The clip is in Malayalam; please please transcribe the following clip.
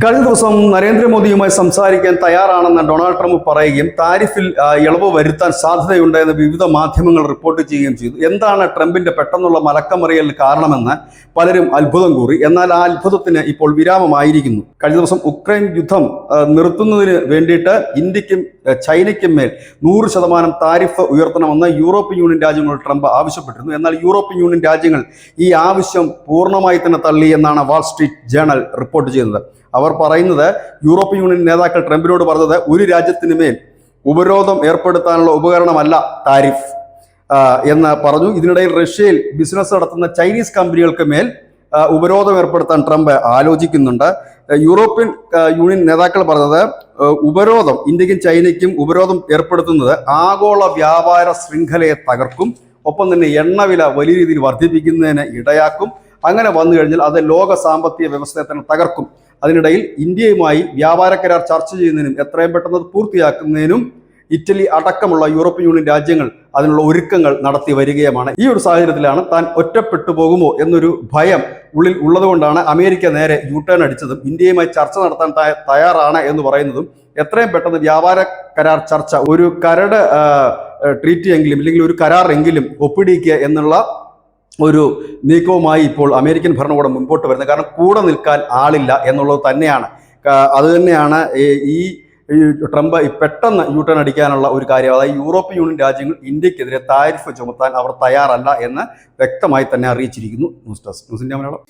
കഴിഞ്ഞ ദിവസം നരേന്ദ്രമോദിയുമായി സംസാരിക്കാൻ തയ്യാറാണെന്ന് ഡൊണാൾഡ് ട്രംപ് പറയുകയും താരിഫിൽ ഇളവ് വരുത്താൻ സാധ്യതയുണ്ട് എന്ന് വിവിധ മാധ്യമങ്ങൾ റിപ്പോർട്ട് ചെയ്യുകയും ചെയ്തു. എന്താണ് ട്രംപിന്റെ പെട്ടെന്നുള്ള മലക്കമറിയലിന് കാരണമെന്ന് പലരും അത്ഭുതം കൂറി. എന്നാൽ ആ അത്ഭുതത്തിന് ഇപ്പോൾ വിരാമമായിരിക്കുന്നു. കഴിഞ്ഞ ദിവസം ഉക്രൈൻ യുദ്ധം നിർത്തുന്നതിന് വേണ്ടിയിട്ട് ഇന്ത്യക്കും ചൈനയ്ക്കും മേൽ 100% താരിഫ് ഉയർത്തണമെന്ന് യൂറോപ്യൻ യൂണിയൻ രാജ്യങ്ങളോട് ട്രംപ് ആവശ്യപ്പെട്ടിരുന്നു. എന്നാൽ യൂറോപ്യൻ യൂണിയൻ രാജ്യങ്ങൾ ഈ ആവശ്യം പൂർണ്ണമായി തന്നെ തള്ളി എന്നാണ് വാൾ സ്ട്രീറ്റ് ജേണൽ റിപ്പോർട്ട് ചെയ്യുന്നത്. അവർ പറയുന്നത് യൂറോപ്യൻ യൂണിയൻ നേതാക്കൾ ട്രംപിനോട് പറഞ്ഞത് ഒരു രാജ്യത്തിന് മേൽ ഉപരോധം ഏർപ്പെടുത്താനുള്ള ഉപകരണമല്ല താരിഫ് എന്ന് പറഞ്ഞു. ഇതിനിടയിൽ റഷ്യയിൽ ബിസിനസ് നടത്തുന്ന ചൈനീസ് കമ്പനികൾക്ക് മേൽ ഉപരോധം ഏർപ്പെടുത്താൻ ട്രംപ് ആലോചിക്കുന്നുണ്ട്. യൂറോപ്യൻ യൂണിയൻ നേതാക്കൾ പറഞ്ഞത് ഉപരോധം ഇന്ത്യക്കും ചൈനയ്ക്കും ഉപരോധം ഏർപ്പെടുത്തുന്നത് ആഗോള വ്യാപാര ശൃംഖലയെ തകർക്കും, ഒപ്പം തന്നെ എണ്ണവില വലിയ രീതിയിൽ വർദ്ധിപ്പിക്കുന്നതിന് ഇടയാക്കും. അങ്ങനെ വന്നു കഴിഞ്ഞാൽ അത് ലോക സാമ്പത്തിക വ്യവസ്ഥയെ തന്നെ തകർക്കും. അതിനിടയിൽ ഇന്ത്യയുമായി വ്യാപാര കരാർ ചർച്ച ചെയ്യുന്നതിനും എത്രയും പെട്ടെന്ന് പൂർത്തിയാക്കുന്നതിനും ഇറ്റലി അടക്കമുള്ള യൂറോപ്യൻ യൂണിയൻ രാജ്യങ്ങൾ അതിനുള്ള ഒരുക്കങ്ങൾ നടത്തി വരികയുമാണ്. ഈ ഒരു സാഹചര്യത്തിലാണ് താൻ ഒറ്റപ്പെട്ടു പോകുമോ എന്നൊരു ഭയം ഉള്ളിൽ ഉള്ളതുകൊണ്ടാണ് അമേരിക്ക നേരെ യൂട്ടേൺ അടിച്ചതും ഇന്ത്യയുമായി ചർച്ച നടത്താൻ തയ്യാറാണ് എന്ന് പറയുന്നതും എത്രയും പെട്ടെന്ന് വ്യാപാര കരാർ ചർച്ച, ഒരു കരട് ട്രീറ്റി എങ്കിലും അല്ലെങ്കിൽ ഒരു കരാറെങ്കിലും ഒപ്പിടിക്കുക എന്നുള്ള ഒരു നീക്കവുമായി ഇപ്പോൾ അമേരിക്കൻ ഭരണകൂടം മുൻപോട്ട് വരുന്നത്. കാരണം കൂടെ നിൽക്കാൻ ആളില്ല എന്നുള്ളത് തന്നെയാണ്. അതുതന്നെയാണ് ഈ ട്രംപ് പെട്ടെന്ന് യൂട്ടേൺ അടിക്കാനുള്ള ഒരു കാര്യം. അതായത് യൂറോപ്യൻ യൂണിയൻ രാജ്യങ്ങൾ ഇന്ത്യക്കെതിരെ താരിഫ് ചുമത്താൻ അവർ തയ്യാറല്ല എന്ന് വ്യക്തമായി തന്നെ അറിയിച്ചിരിക്കുന്നു. News desk, news India Malayalam.